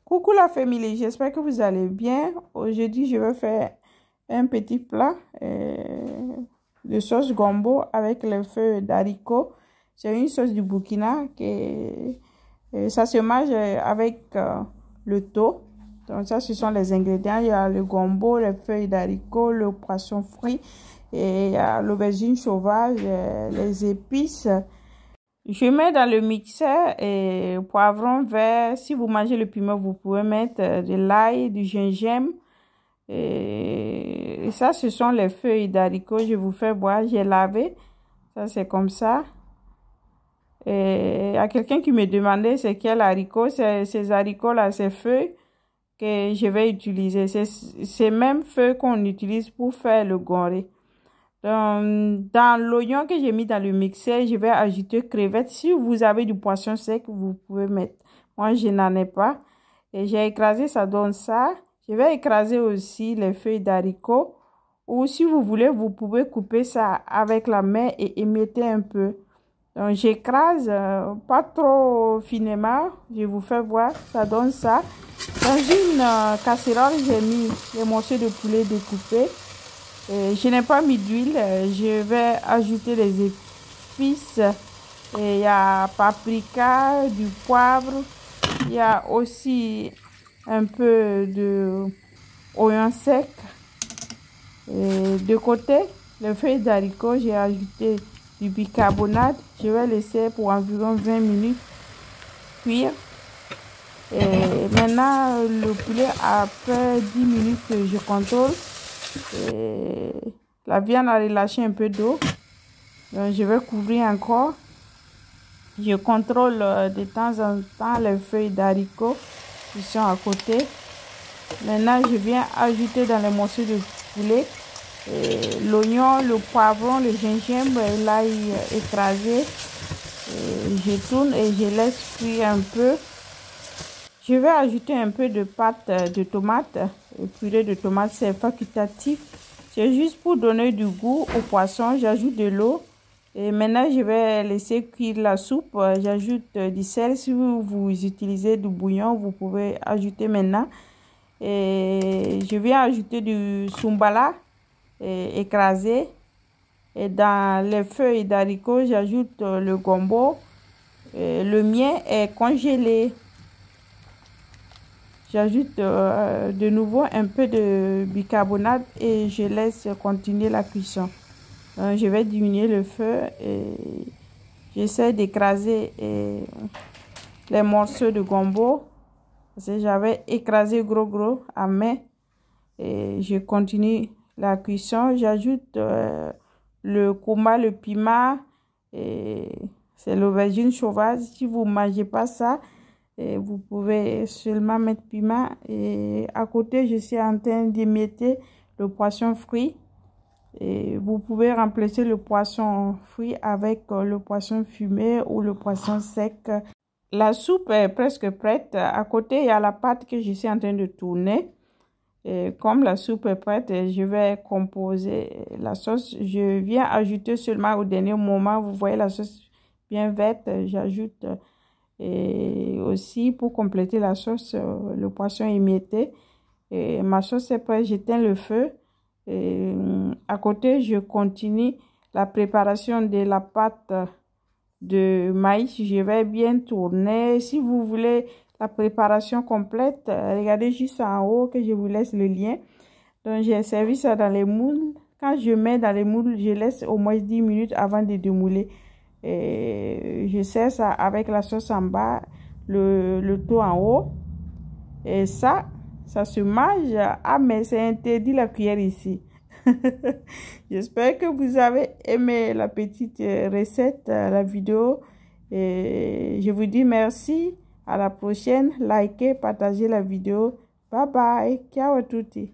Coucou la famille, j'espère que vous allez bien. Aujourd'hui, je vais faire un petit plat de sauce gombo avec les feuilles d'haricots. C'est une sauce du Burkina qui ça se mange avec le thon. Donc ça, ce sont les ingrédients. Il y a le gombo, les feuilles d'haricots, le poisson frit et l'aubergine sauvage, les épices. Je mets dans le mixeur et poivron vert. Si vous mangez le piment, vous pouvez mettre de l'ail, du gingembre. Et ça, ce sont les feuilles d'haricots. Je vous fais boire. J'ai lavé. Ça, c'est comme ça. Et il y a quelqu'un qui me demandait c'est quel haricot. Ces haricots-là, ces feuilles que je vais utiliser. C'est ces mêmes feuilles qu'on utilise pour faire le goré. Dans l'oignon que j'ai mis dans le mixeur, je vais ajouter crevettes. Si vous avez du poisson sec, vous pouvez mettre. Moi, je n'en ai pas. Et j'ai écrasé, ça donne ça. Je vais écraser aussi les feuilles d'haricots. Ou si vous voulez, vous pouvez couper ça avec la main et émietter un peu. Donc, j'écrase pas trop finement. Je vous fais voir, ça donne ça. Dans une casserole, j'ai mis les morceaux de poulet découpés. Je n'ai pas mis d'huile, je vais ajouter les épices. Il y a paprika, du poivre, il y a aussi un peu de oignon sec. De côté, les feuilles d'haricots, j'ai ajouté du bicarbonate. Je vais laisser pour environ 20 minutes cuire. Et maintenant, le poulet, après 10 minutes, je contrôle. Et la viande a relâché un peu d'eau. Donc, je vais couvrir encore. Je contrôle de temps en temps les feuilles d'haricots qui sont à côté. Maintenant, je viens ajouter dans les morceaux de poulet l'oignon, le poivron, le gingembre et l'ail écrasé. Je tourne et je laisse cuire un peu. Je vais ajouter un peu de pâte de tomate. Purée de tomate, c'est facultatif. C'est juste pour donner du goût au poisson. J'ajoute de l'eau. Et maintenant, je vais laisser cuire la soupe. J'ajoute du sel. Si vous utilisez du bouillon, vous pouvez ajouter maintenant. Et je viens ajouter du soumbala écrasé. Et dans les feuilles d'haricots, j'ajoute le gombo. Le mien est congelé. J'ajoute de nouveau un peu de bicarbonate et je laisse continuer la cuisson. Donc, je vais diminuer le feu et j'essaie d'écraser les morceaux de gombo. Parce que j'avais écrasé gros à main. Et je continue la cuisson. J'ajoute le kouma, le piment. C'est l'aubergine sauvage. Si vous ne mangez pas ça, et vous pouvez seulement mettre piment. Et à côté, je suis en train d'émietter le poisson frit. Et vous pouvez remplacer le poisson frit avec le poisson fumé ou le poisson sec. La soupe est presque prête. À côté, il y a la pâte que je suis en train de tourner. Et comme la soupe est prête, je vais composer la sauce. Je viens ajouter seulement au dernier moment. Vous voyez la sauce bien verte. J'ajoute et aussi pour compléter la sauce, le poisson émietté. Et ma sauce est prête, j'éteins le feu. Et à côté, je continue la préparation de la pâte de maïs. Je vais bien tourner. Si vous voulez la préparation complète, regardez juste en haut que je vous laisse le lien. Donc, j'ai servi ça dans les moules. Quand je mets dans les moules, je laisse au moins 10 minutes avant de démouler. Et je sers ça avec la sauce en bas, le thon en haut. Et ça se mange. Ah, mais c'est interdit la cuillère ici. J'espère que vous avez aimé la petite recette, la vidéo. Et je vous dis merci. À la prochaine. Likez, partagez la vidéo. Bye bye. Ciao à tutti.